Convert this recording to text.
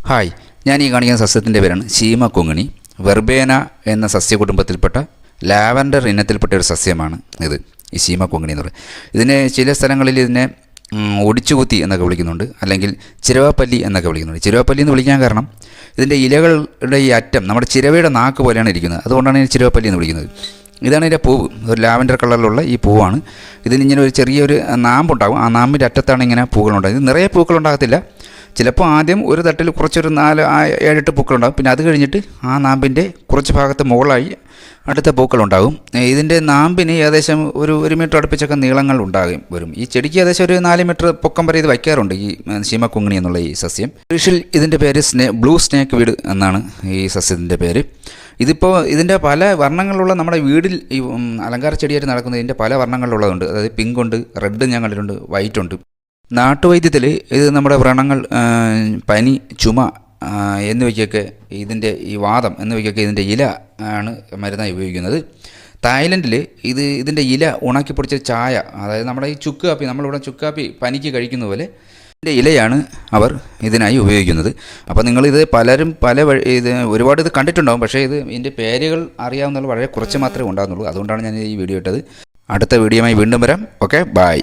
Hi, ഞാൻ ഈ കാണിക്കുന്ന സസ്യത്തിൻ്റെ പേരാണ് ശീമക്കൊങ്ങിണി. വെർബേന എന്ന സസ്യകുടുംബത്തിൽപ്പെട്ട ലാവൻഡർ ഇനത്തിൽപ്പെട്ട ഒരു സസ്യമാണ് ഇത്, ഈ ശീമക്കൊങ്ങിണി എന്ന് പറയുന്നത്. ഇതിനെ ചില സ്ഥലങ്ങളിൽ ഇതിനെ ഒടിച്ചുകുത്തി എന്നൊക്കെ വിളിക്കുന്നുണ്ട്, അല്ലെങ്കിൽ ചിരവാപ്പല്ലി എന്നൊക്കെ വിളിക്കുന്നുണ്ട്. ചിരവാപ്പല്ലി എന്ന് വിളിക്കാൻ കാരണം ഇതിൻ്റെ ഇലകളുടെ ഈ അറ്റം നമ്മുടെ ചിരവയുടെ നാക്ക് പോലെയാണ് ഇരിക്കുന്നത്, അതുകൊണ്ടാണ് ഇതിന് ചിരവാപ്പല്ലി എന്ന് വിളിക്കുന്നത്. ഇതാണ് ഇതിൻ്റെ പൂവ്, ഒരു ലാവൻഡർ കളറിലുള്ള ഈ പൂവാണ്. ഇതിനിങ്ങനെ ഒരു ചെറിയൊരു നാമ്പുണ്ടാകും, ആ നാമ്പിൻ്റെ അറ്റത്താണ് ഇങ്ങനെ പൂക്കളുണ്ടാകും. ഇത് നിറയെ പൂക്കളുണ്ടാകത്തില്ല, ചിലപ്പോൾ ആദ്യം ഒരു തട്ടിൽ കുറച്ചൊരു 4-7-8 പൂക്കളുണ്ടാകും. പിന്നെ അത് കഴിഞ്ഞിട്ട് ആ നാമ്പിൻ്റെ കുറച്ച് ഭാഗത്ത് മുകളായി അടുത്ത പൂക്കളുണ്ടാകും. ഇതിൻ്റെ നാമ്പിന് ഏകദേശം ഒരു 1 മീറ്റർ അടുപ്പിച്ചൊക്കെ നീളങ്ങൾ ഉണ്ടാകും വരും. ഈ ചെടിക്ക് ഏകദേശം ഒരു 4 മീറ്റർ പൊക്കം വരെ ഇത് വയ്ക്കാറുണ്ട്, ഈ ശീമക്കൊങ്ങിണി എന്നുള്ള ഈ സസ്യം. ഇംഗ്ലീഷിൽ ഇതിൻ്റെ പേര് ബ്ലൂ സ്നേക്ക് വീഡ് എന്നാണ് ഈ സസ്യത്തിൻ്റെ പേര്. ഇതിപ്പോൾ ഇതിൻ്റെ പല വർണ്ണങ്ങളിലുള്ള നമ്മുടെ വീടിൽ ഈ അലങ്കാര ചെടിയായിട്ട് നടക്കുന്നത് ഇതിൻ്റെ പല വർണ്ണങ്ങളിലുള്ളതുണ്ട്. അതായത് പിങ്ക് ഉണ്ട്, റെഡ് ഞാൻ കണ്ടിട്ടുണ്ട്, വൈറ്റ് ഉണ്ട്. നാട്ടുവൈദ്യത്തിൽ ഇത് നമ്മുടെ വ്രണങ്ങൾ, പനി, ചുമ എന്നിവയ്ക്കൊക്കെ ഇതിൻ്റെ ഈ വാദം എന്നിവയ്ക്കൊക്കെ ഇതിൻ്റെ ഇല ആണ് മരുന്നായി ഉപയോഗിക്കുന്നത്. തായ്ലൻഡിൽ ഇതിൻ്റെ ഇല ഉണക്കി പൊടിച്ച ചായ, അതായത് നമ്മുടെ ഈ ചുക്ക് കാപ്പി, നമ്മളിവിടെ ചുക്ക് കാപ്പി പനിക്ക് കഴിക്കുന്ന പോലെ ഇതിൻ്റെ ഇലയാണ് അവർ ഇതിനായി ഉപയോഗിക്കുന്നത്. അപ്പോൾ നിങ്ങളിത് പലരും ഒരുപാട് ഇത് കണ്ടിട്ടുണ്ടാകും, പക്ഷേ ഇതിൻ്റെ പേരുകൾ അറിയാവുന്ന വളരെ കുറച്ച് മാത്രമേ ഉണ്ടാകുന്നുള്ളൂ. അതുകൊണ്ടാണ് ഞാൻ ഈ വീഡിയോ ഇട്ടത്. അടുത്ത വീഡിയോയുമായി വീണ്ടും വരാം. Okay, by.